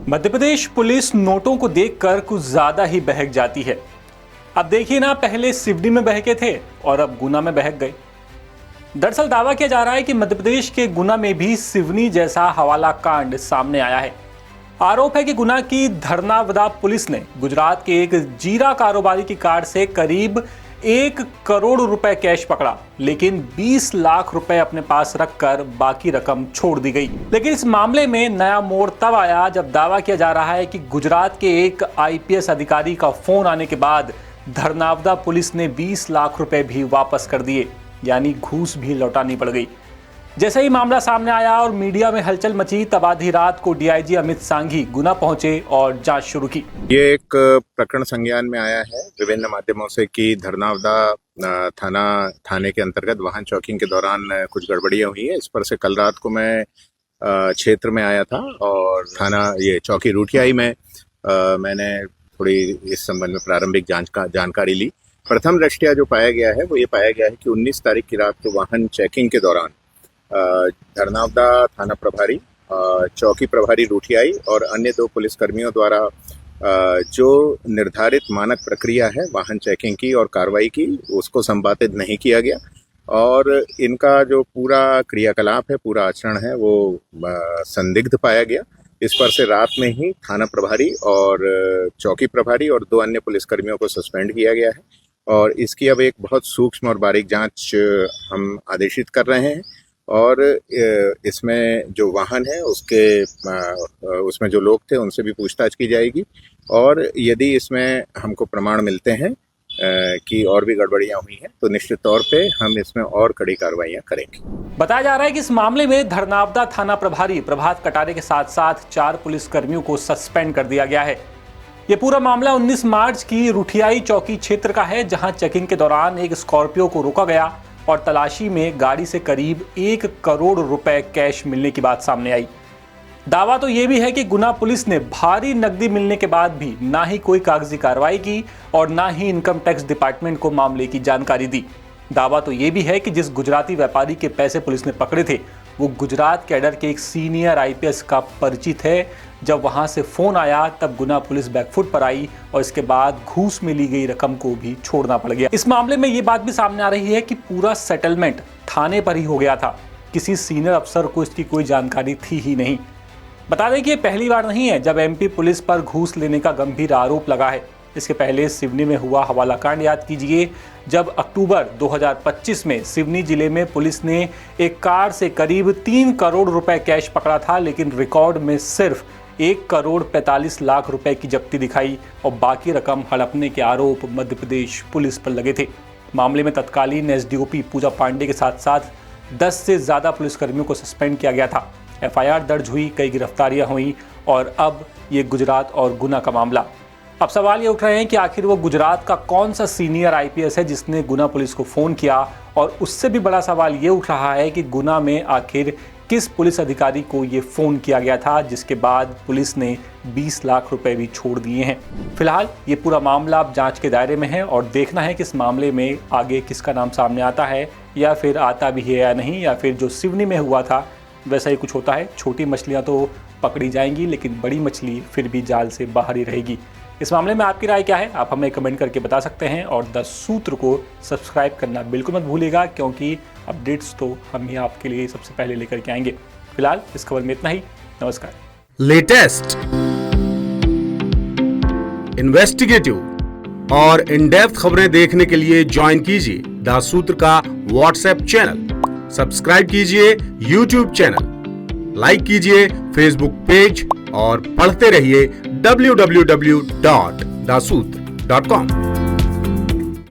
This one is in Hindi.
मध्य प्रदेश पुलिस नोटों को देखकर कुछ ज्यादा ही बहक जाती है। अब देखिए ना, पहले सिवनी में बहके थे और अब गुना में बहक गए। दरअसल दावा किया जा रहा है कि मध्य प्रदेश के गुना में भी सिवनी जैसा हवाला कांड सामने आया है। आरोप है कि गुना की धरनावदा पुलिस ने गुजरात के एक जीरा कारोबारी की कार से करीब 1 करोड़ रुपए कैश पकड़ा, लेकिन 20 लाख रुपए अपने पास रखकर बाकी रकम छोड़ दी गई। लेकिन इस मामले में नया मोड़ तब आया जब दावा किया जा रहा है कि गुजरात के एक आईपीएस अधिकारी का फोन आने के बाद धरनावदा पुलिस ने 20 लाख रुपए भी वापस कर दिए, यानी घूस भी लौटानी पड़ गई। जैसे ही मामला सामने आया और मीडिया में हलचल मची, तब आधी रात को डीआईजी अमित सांघी गुना पहुंचे और जांच शुरू की। ये एक प्रकरण संज्ञान में आया है विभिन्न माध्यमों से कि धरनावदा थाने के अंतर्गत वाहन चौकिंग के दौरान कुछ गड़बड़ियां हुई है। इस पर से कल रात को मैं क्षेत्र में आया था और ये चौकी रूटियाई में मैंने थोड़ी इस संबंध में प्रारंभिक जानकारी ली। प्रथम दृष्टया जो पाया गया है वो ये पाया गया है कि 19 तारीख की रात को वाहन चेकिंग के दौरान धरनावदा थाना प्रभारी, चौकी प्रभारी रूठियाई और अन्य 2 पुलिसकर्मियों द्वारा जो निर्धारित मानक प्रक्रिया है वाहन चेकिंग की और कार्रवाई की, उसको संपादित नहीं किया गया और इनका जो पूरा क्रियाकलाप है, पूरा आचरण है, वो संदिग्ध पाया गया। इस पर से रात में ही थाना प्रभारी और चौकी प्रभारी और 2 अन्य पुलिसकर्मियों को सस्पेंड किया गया है और इसकी अब एक बहुत सूक्ष्म और बारीक जांच हम आदेशित कर रहे हैं और इसमें जो वाहन है उसमें जो लोग थे उनसे भी पूछताछ की जाएगी और यदि इसमें हमको प्रमाण मिलते हैं कि और भी गड़बड़ियां हुई हैं तो निश्चित तौर पे हम इसमें और कड़ी कार्रवाइयां करेंगे। बताया जा रहा है कि इस मामले में धरनावदा थाना प्रभारी प्रभात कटारे के साथ साथ 4 पुलिसकर्मियों को सस्पेंड कर दिया गया है। ये पूरा मामला 19 मार्च की रुठियाई चौकी क्षेत्र का है, जहां चेकिंग के दौरान एक स्कॉर्पियो को रोका गया और तलाशी में गाड़ी से करीब 1 करोड़ रुपए कैश मिलने की बात सामने आई। दावा तो यह भी है कि गुना पुलिस ने भारी नकदी मिलने के बाद भी ना ही कोई कागजी कार्रवाई की और ना ही इनकम टैक्स डिपार्टमेंट को मामले की जानकारी दी। दावा तो यह भी है कि जिस गुजराती व्यापारी के पैसे पुलिस ने पकड़े थे वो गुजरात कैडर के एक सीनियर आईपीएस का परिचित है। जब वहां से फोन आया तब गुना पुलिस बैकफुट पर आई और इसके बाद घूस में ली गई रकम को भी छोड़ना पड़ गया। इस मामले में ये बात भी सामने आ रही है कि पूरा सेटलमेंट थाने पर ही हो गया था, किसी सीनियर अफसर को इसकी कोई जानकारी थी ही नहीं। बता दें कि ये पहली बार नहीं है जब एमपी पुलिस पर घूस लेने का गंभीर आरोप लगा है। इसके पहले सिवनी में हुआ हवाला कांड याद कीजिए, जब अक्टूबर 2025 में सिवनी जिले में पुलिस ने एक कार से करीब 3 करोड़ रुपए कैश पकड़ा था, लेकिन रिकॉर्ड में सिर्फ 1 करोड़ 45 लाख रुपए की जब्ती दिखाई और बाकी रकम हड़पने के आरोप मध्य प्रदेश पुलिस पर लगे थे। मामले में तत्कालीन एसडीओपी पूजा पांडे के साथ साथ 10 से ज्यादा पुलिसकर्मियों को सस्पेंड किया गया था। एफआईआर दर्ज हुई, कई गिरफ्तारियां हुई और अब ये गुजरात और गुना का मामला। अब सवाल ये उठ रहे हैं कि आखिर वो गुजरात का कौन सा सीनियर आईपीएस है जिसने गुना पुलिस को फोन किया, और उससे भी बड़ा सवाल ये उठ रहा है कि गुना में आखिर किस पुलिस अधिकारी को ये फोन किया गया था जिसके बाद पुलिस ने 20 लाख रुपए भी छोड़ दिए हैं। फिलहाल ये पूरा मामला अब जांच के दायरे में है और देखना है कि इस मामले में आगे किसका नाम सामने आता है, या फिर आता भी है या नहीं, या फिर जो सिवनी में हुआ था वैसा ही कुछ होता है। छोटी मछलियां तो पकड़ी जाएंगी लेकिन बड़ी मछली फिर भी जाल से बाहर ही रहेगी। इस मामले में आपकी राय क्या है, आप हमें कमेंट करके बता सकते हैं और द सूत्र को सब्सक्राइब करना बिल्कुल मत भूलिएगा, क्योंकि अपडेट्स तो हम ही आपके लिए सबसे पहले लेकर के आएंगे। फिलहाल इस खबर में इतना ही। नमस्कार। लेटेस्ट, इन्वेस्टिगेटिव और इन डेप्थ खबरें देखने के लिए ज्वाइन कीजिए द सूत्र का व्हाट्सएप चैनल, सब्सक्राइब कीजिए यूट्यूब चैनल, लाइक कीजिए फेसबुक पेज और पढ़ते रहिए www.daसूत्र.com।